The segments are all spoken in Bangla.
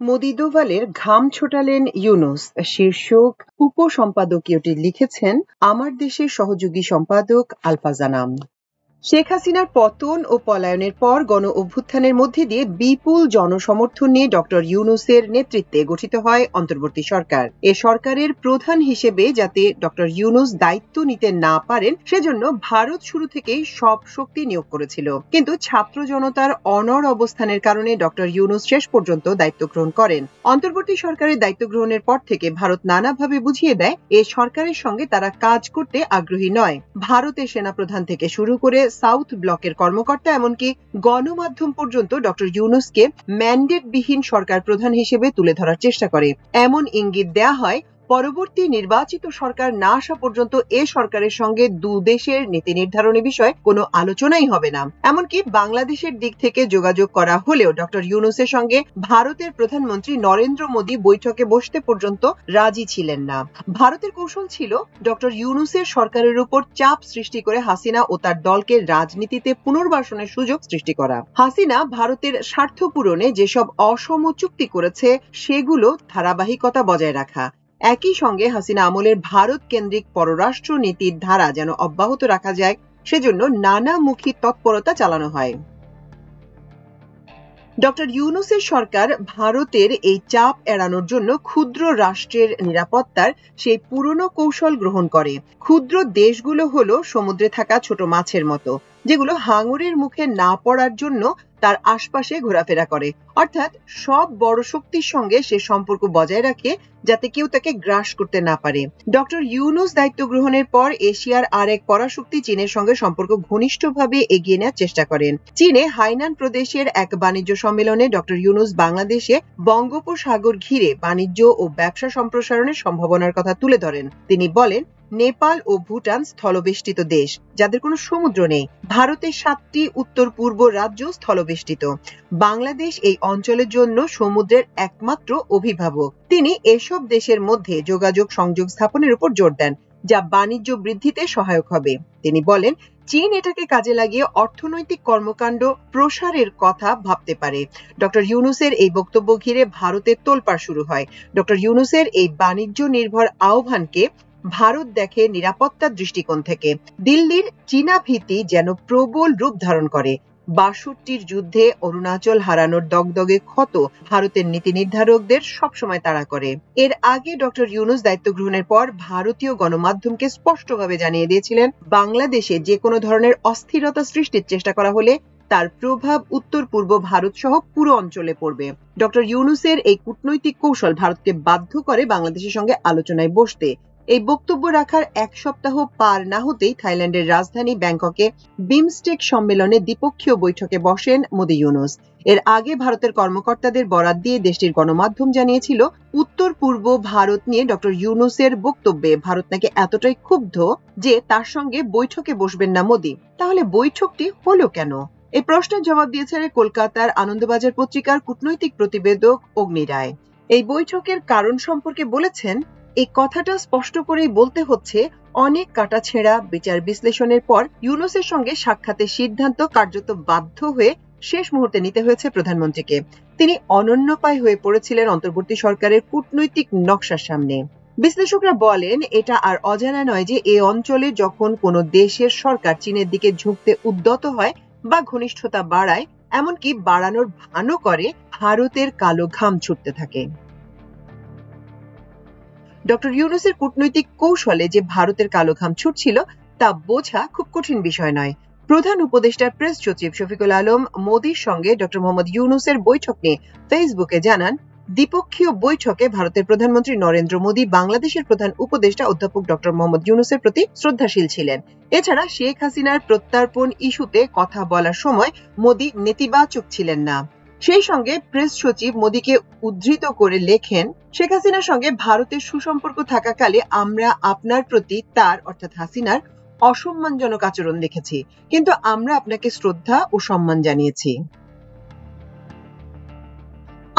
মোদি দোভালের ঘাম ছোটালেন ইউনূস শীর্ষক উপসম্পাদকীয়টি লিখেছেন আমার দেশের সহযোগী সম্পাদক আলফাজ আনাম। শেখ হাসিনার পতন ও পলায়নের পর গণ অভ্যুত্থানের মধ্যে দিয়ে বিপুল জনসমর্থন নিয়ে ডক্টর ইউনূসের নেতৃত্বে গঠিত হয় অন্তর্বর্তী সরকার। এ সরকারের প্রধান হিসেবে যাতে ডক্টর ইউনূস দায়িত্ব নিতে না পারেন সেজন্য ভারত শুরু থেকেই সব শক্তি নিয়োগ করেছিল, কিন্তু ছাত্র জনতার অনড় অবস্থানের কারণে ডক্টর ইউনূস শেষ পর্যন্ত দায়িত্ব গ্রহণ করেন। অন্তর্বর্তী সরকারের দায়িত্ব গ্রহণের পর থেকে ভারত নানাভাবে বুঝিয়ে দেয় এ সরকারের সঙ্গে তারা কাজ করতে আগ্রহী নয়। ভারতের সেনাপ্রধান থেকে শুরু করে সাউথ ব্লকের কর্মকর্তা এমনকি গণমাধ্যম পর্যন্ত ডক্টর ইউনূসকে ম্যান্ডেটবিহীন সরকার প্রধান হিসেবে তুলে ধরার চেষ্টা করে। এমন ইঙ্গিত দেয়া হয় পরবর্তী নির্বাচিত সরকার না আসা পর্যন্ত এ সরকারের সঙ্গে দুদেশের নীতি নির্ধারণী বিষয়ে কোনো আলোচনাই হবে না। এমনকি বাংলাদেশের দিক থেকে যোগাযোগ করা হলেও ডক্টর ইউনূসের সঙ্গে ভারতের প্রধানমন্ত্রী নরেন্দ্র মোদী বৈঠকে বসতে পর্যন্ত রাজি ছিলেন না। ভারতের কৌশল ছিল ডক্টর ইউনূসের সরকারের উপর চাপ সৃষ্টি করে হাসিনা ও তার দলকে রাজনীতিতে পুনর্বাসনের সুযোগ সৃষ্টি করা। হাসিনা ভারতের স্বার্থ পূরণে যেসব অসম চুক্তি করেছে সেগুলো ধারাবাহিকতা বজায় রাখা, একই সঙ্গে হাসিনা আমলের ভারত কেন্দ্রিক পররাষ্ট্র নীতির ধারা যেন অব্যাহত রাখা যায় সেজন্য নানামুখী তৎপরতা চালানো হয়। ডক্টর ইউনূসের সরকার ভারতের এই চাপ এড়ানোর জন্য ক্ষুদ্র রাষ্ট্রের নিরাপত্তার সেই পুরনো কৌশল গ্রহণ করে। ক্ষুদ্র দেশগুলো হলো সমুদ্রে থাকা ছোট মাছের মতো, যেগুলো হাঙরের মুখে না পড়ার জন্য তার আশপাশে ঘোরাফেরা করে, অর্থাৎ সব বড় শক্তির সঙ্গে সে সম্পর্ক বজায় রাখে যাতে কেউ তাকে গ্রাস করতে না পারে। ডক্টর ইউনূস দায়িত্ব গ্রহণের পর এশিয়ার আরেক পরাশক্তি চীনের সঙ্গে সম্পর্ক ঘনিষ্ঠভাবে এগিয়ে নেওয়ার চেষ্টা করেন। চীনে হাইনান প্রদেশের এক বাণিজ্য সম্মেলনে ডক্টর ইউনূস বাংলাদেশে বঙ্গোপসাগর ঘিরে বাণিজ্য ও ব্যবসা সম্প্রসারণের সম্ভাবনার কথা তুলে ধরেন। তিনি বলেন, নেপাল ও ভুটান স্থলবেষ্টিত দেশ যাদের কোনো সমুদ্র নেই। ভারতের 7টি উত্তর পূর্ব রাজ্য স্থলবেষ্টিত। বাংলাদেশ এই অঞ্চলের জন্য সমুদ্রের একমাত্র অভিভাবক। তিনি এসব দেশের মধ্যে যোগাযোগ সংযোগ স্থাপনের উপর জোর দেন, যা বাণিজ্য বৃদ্ধিতে সহায়ক হবে। তিনি বলেন, চীন এটাকে কাজে লাগিয়ে অর্থনৈতিক কর্মকাণ্ড প্রসারের কথা ভাবতে পারে। ডক্টর ইউনূসের এই বক্তব্য ঘিরে ভারতের তোলপাড় শুরু হয়। ডক্টর ইউনূসের এই বাণিজ্য নির্ভর আহ্বানকে ভারত দেখে নিরাপত্তার দৃষ্টিকোণ থেকে। দিল্লির চীনা ভীতি যেন প্রবল রূপ ধারণ করে। ৬২র যুদ্ধে অরুণাচল হারানোর দগদগে ক্ষত ভারতের নীতি নির্ধারকদের সবসময় তাড়া করে। এর আগে ডক্টর ইউনূস দায়িত্ব গ্রহণের পর ভারতীয় গণমাধ্যমকে স্পষ্টভাবে জানিয়ে দিয়েছিলেন, বাংলাদেশে যে কোনো ধরনের অস্থিরতা সৃষ্টির চেষ্টা করা হলে তার প্রভাব উত্তর পূর্ব ভারত সহ পুরো অঞ্চলে পড়বে। ডক্টর ইউনূসের এই কূটনৈতিক কৌশল ভারতকে বাধ্য করে বাংলাদেশের সঙ্গে আলোচনায় বসতে। এই বক্তব্য রাখার এক সপ্তাহ পার না হতেই থাইল্যান্ডের রাজধানী ব্যাংককে বিমস্টেক সম্মেলনে দ্বিপক্ষীয় বৈঠকে বসেন মোদি ইউনূস। এর আগে ভারতের কর্মকর্তাদের বরাত দিয়ে দেশটির গণমাধ্যম জানিয়েছিল, উত্তর পূর্ব ভারত নিয়ে ডক্টর ইউনূসের বক্তব্যে ভারত নাকি এতটাই ক্ষুব্ধ যে তার সঙ্গে বৈঠকে বসবেন না মোদি। তাহলে বৈঠকটি হলো কেন? এই প্রশ্নের জবাব দিয়েছেন কলকাতার আনন্দবাজার পত্রিকার কূটনৈতিক প্রতিবেদক অগ্নি রায়। এই বৈঠকের কারণ সম্পর্কে বলেছেন, এই কথাটা স্পষ্ট করেই বলতে হচ্ছে, অনেক কাটাছেঁড়া বিচার বিশ্লেষণের পর ইউনূসের সঙ্গে সাক্ষাতের সিদ্ধান্ত কার্যত বাধ্য হয়ে শেষ মুহূর্তে নিতে হয়েছে প্রধানমন্ত্রীকে। তিনি অনন্যপায় হয়ে পড়েছিলেন অন্তর্বর্তী সরকারের কূটনৈতিক নকশার সামনে। বিশ্লেষকরা বলেন, এটা আর অজানা নয় যে এই অঞ্চলে যখন কোনো দেশের সরকার চীনের দিকে ঝুঁকতে উদ্যত হয় বা ঘনিষ্ঠতা বাড়ায়, এমনকি বাড়ানোর ভানও করে, ভারতের কালো ঘাম ছুটতে থাকে। ডক্টর ইউনূসের কূটনৈতিক কৌশলে যে ভারতের কালো ঘাম ছুটছিল তা বোঝা খুব কঠিন বিষয় নয়। প্রধান উপদেষ্টার প্রেস সচিব শফিকুল আলম মোদির সঙ্গে ডক্টর মোহাম্মদ ইউনূসের বৈঠক নিয়ে ফেসবুকে জানান, দ্বিপক্ষীয় বৈঠকে ভারতের প্রধানমন্ত্রী নরেন্দ্র মোদী বাংলাদেশের প্রধান উপদেষ্টা অধ্যাপক ডক্টর মোহাম্মদ ইউনূসের প্রতি শ্রদ্ধাশীল ছিলেন। এছাড়া শেখ হাসিনার প্রত্যার্পণ ইস্যুতে কথা বলার সময় মোদী নেতিবাচক ছিলেন না। সেই সঙ্গে প্রেস সচিব মোদীকে উদ্ধৃত করে লেখেন, শেখ হাসিনার সঙ্গে ভারতের সুসম্পর্ক থাকাকালে আমরা আপনার প্রতি তার অর্থাৎ হাসিনার অসম্মানজনক আচরণ দেখেছি, কিন্তু আমরা আপনাকে শ্রদ্ধা ও সম্মান জানিয়েছি।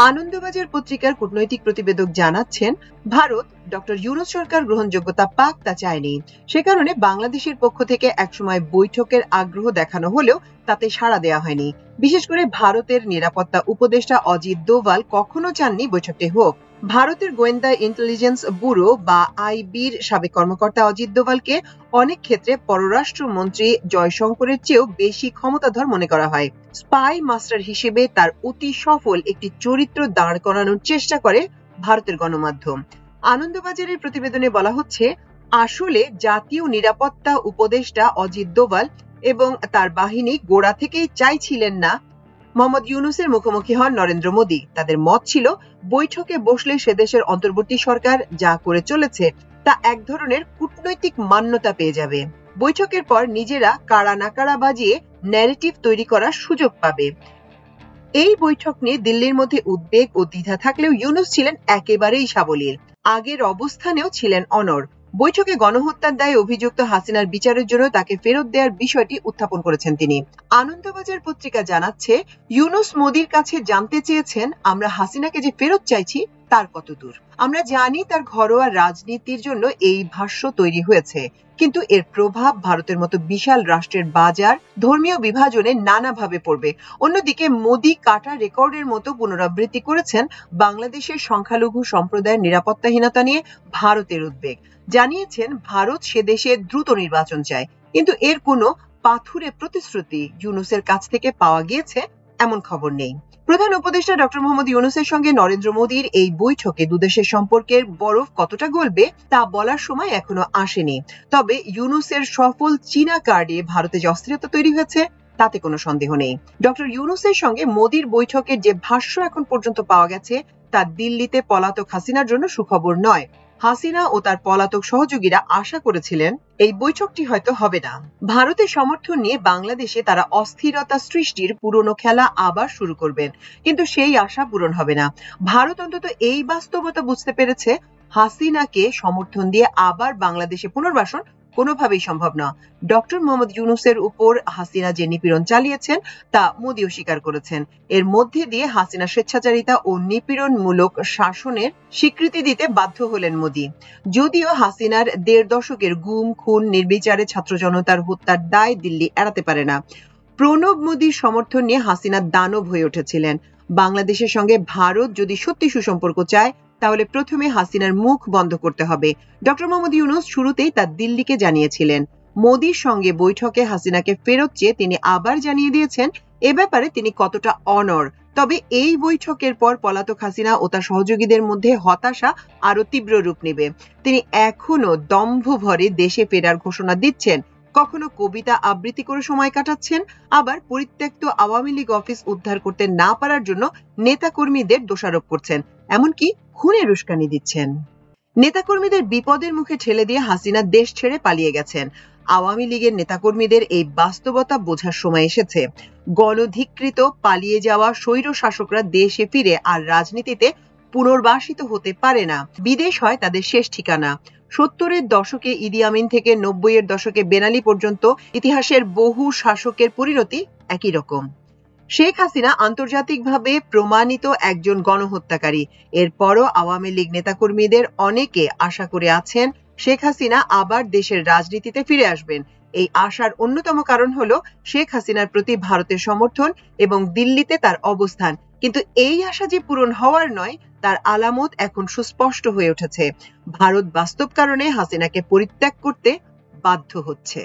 আনন্দবাজার পত্রিকার কূটনৈতিক প্রতিবেদক জানাচ্ছেন, ভারত ডক্টর ইউনূস সরকার গ্রহণযোগ্যতা পাক তা চায়নি। সে কারণে বাংলাদেশের পক্ষ থেকে একসময় বৈঠকের আগ্রহ দেখানো হলেও তাতে সাড়া দেওয়া হয়নি। বিশেষ করে ভারতের নিরাপত্তা উপদেষ্টা অজিত দোভাল কখনো চাননি বৈঠকটি হোক। ভারতের গোয়েন্দা ইন্টেলিজেন্স ব্যুরো বা আইবির সাবেক কর্মকর্তা অজিত দোভালকে অনেক ক্ষেত্রে পররাষ্ট্রমন্ত্রী জয়শঙ্করের চেয়েও বেশি ক্ষমতাধর মনে করা হয়। স্পাই মাস্টার হিসেবে তার অতি সফল একটি চরিত্র দাঁড় করানোর চেষ্টা করে ভারতের গণমাধ্যম। আনন্দবাজারের প্রতিবেদনে বলা হচ্ছে, আসলে জাতীয় নিরাপত্তা উপদেষ্টা অজিত দোভাল এবং তার বাহিনী গোড়া থেকেই চাইছিলেন না মোহাম্মদ ইউনূসের মুখোমুখি হন নরেন্দ্র মোদী। তাদের মত ছিল, বৈঠকে বসলে সে দেশের অন্তর্বর্তী সরকার যা করে চলেছে তা এক ধরনের কূটনৈতিক মান্যতা পেয়ে যাবে। বৈঠকের পর নিজেরা কাড়া নাকাড়া বাজিয়ে ন্যারেটিভ তৈরি করার সুযোগ পাবে। এই বৈঠক নিয়ে দিল্লির মধ্যে উদ্বেগ ও দ্বিধা থাকলেও ইউনূস ছিলেন একেবারেই সাবলীল। আগের অবস্থানেও ছিলেন অনড়। বৈঠকে গণহত্যার দায়ে অভিযুক্ত হাসিনার বিচারের জন্য তাকে ফেরত দেওয়ার বিষয়টি উত্থাপন করেছেন তিনি। আনন্দবাজার পত্রিকা জানাচ্ছে, ইউনূস মোদির কাছে জানতে চেয়েছেন, আমরা হাসিনাকে যে ফেরত চাইছি তার কত দূর। আমরা জানি তার ঘরোয়া রাজনীতির জন্য এই ভাষ্য তৈরি হয়েছে, কিন্তু এর প্রভাব ভারতের মতো বিশাল রাষ্ট্রের বাজার ধর্মীয় বিভাজনে নানাভাবে পড়বে। অন্যদিকে মোদি কাটা রেকর্ডের মতো পুনরাবৃত্তি করেছেন বাংলাদেশের সংখ্যালঘু সম্প্রদায়ের নিরাপত্তাহীনতা নিয়ে ভারতের উদ্বেগ। জানিয়েছেন, ভারত সে দেশে দ্রুত নির্বাচন চায়, কিন্তু এর কোনো পাথুরে প্রতিশ্রুতি ইউনূসের কাছ থেকে পাওয়া গিয়েছে এমন খবর নেই। প্রধান উপদেষ্টা ডক্টর মোহাম্মদ ইউনূসের সঙ্গে নরেন্দ্র মোদীর এই বৈঠকে দুদেশের সম্পর্কের বরফ কতটা গলবে তা বলার সময় এখনো আসেনি। তবে ইউনূসের সফল চীনা কার্ডে ভারতে যে অস্থিরতা তৈরি হয়েছে তাতে কোনো সন্দেহ নেই। ডক্টর ইউনূসের সঙ্গে মোদীর বৈঠকের যে ভাষ্য এখন পর্যন্ত পাওয়া গেছে তা দিল্লিতে পলাতক হাসিনার জন্য সুখবর নয়। হাসিনা ও তার পলাতক সহযোগীরা আশা করেছিলেন এই বৈঠকটি হয়তো হবে না। ভারতের সমর্থন নিয়ে বাংলাদেশে তারা অস্থিরতা সৃষ্টির পুরনো খেলা আবার শুরু করবেন, কিন্তু সেই আশা পূরণ হবে না। ভারত অন্তত এই বাস্তবতা বুঝতে পেরেছে, হাসিনাকে সমর্থন দিয়ে আবার বাংলাদেশে পুনর্বাসন কোনোভাবেই সম্ভব না। ডক্টর মোহাম্মদ ইউনূসের উপর হাসিনা যে নিপীড়ন চালিয়েছেন তা মোদিও স্বীকার করেছেন। এর মধ্যে দিয়ে হাসিনা স্বেচ্ছাচারিতা ও নিপীড়নমূলক শাসনের স্বীকৃতি দিতে বাধ্য হলেন মোদি। যদিও হাসিনার ১.৫ দশকের গুম খুন নির্বিচারে ছাত্র জনতার হত্যার দায় দিল্লি এড়াতে পারে না। প্রণব মোদির সমর্থন নিয়ে হাসিনা দানব হয়ে উঠেছিলেন। বাংলাদেশের সঙ্গে ভারত যদি সত্যি সুসম্পর্ক চায় তাহলে প্রথমে হাসিনার মুখ বন্ধ করতে হবে। ডক্টর মোহাম্মদ ইউনূস শুরুতেই তা দিল্লিকে জানিয়েছিলেন। মোদির সঙ্গে বৈঠকে হাসিনাকে ফেরত চেয়ে তিনি আবার জানিয়ে দিয়েছেন এ ব্যাপারে তিনি কতটা অনড়। তবে এই বৈঠকের পর পলাতক হাসিনা ও তার সহযোগীদের মধ্যে হতাশা আরো তীব্র রূপ নেবে। তিনি এখনো দম্ভ ভরে দেশে ফেরার ঘোষণা দিচ্ছেন, কখনো কবিতা আবৃত্তি করে সময় কাটাচ্ছেন, আবার পরিত্যক্ত আওয়ামী লীগ অফিস উদ্ধার করতে না পারার জন্য নেতাকর্মীদের দোষারোপ করছেন, এমনকি খুনের উস্কানি দিচ্ছেন। নেতাকর্মীদের বিপদের মুখে ঠেলে দিয়ে হাসিনা দেশ ছেড়ে পালিয়ে গেছেন। আওয়ামী লীগের নেতাকর্মীদের এই বাস্তবতা বোঝার সময় এসেছে। গণধিকৃত পালিয়ে যাওয়া স্বৈর শাসকরা দেশে ফিরে আর রাজনীতিতে পুনর্বাসিত হতে পারে না। বিদেশ হয় তাদের শেষ ঠিকানা। ৭০-এর দশকে ইদি আমিন থেকে ৯০-এর দশকে বেন আলী পর্যন্ত ইতিহাসের বহু শাসকের পরিণতি একই রকম। শেখ হাসিনা আন্তর্জাতিকভাবে প্রমাণিত একজন গণহত্যাকারী। এরপরও আওয়ামী লীগ নেতাকর্মীদের অনেকে আশা করে আছেন শেখ হাসিনা আবার দেশের রাজনীতিতে ফিরে আসবেন। এই আশার অন্যতম কারণ হলো শেখ হাসিনার প্রতি ভারতের সমর্থন এবং দিল্লিতে তার অবস্থান। কিন্তু এই আশা যে পূরণ হওয়ার নয় তার আলামত এখন সুস্পষ্ট হয়ে উঠেছে। ভারত বাস্তব কারণে হাসিনাকে পরিত্যাগ করতে বাধ্য হচ্ছে।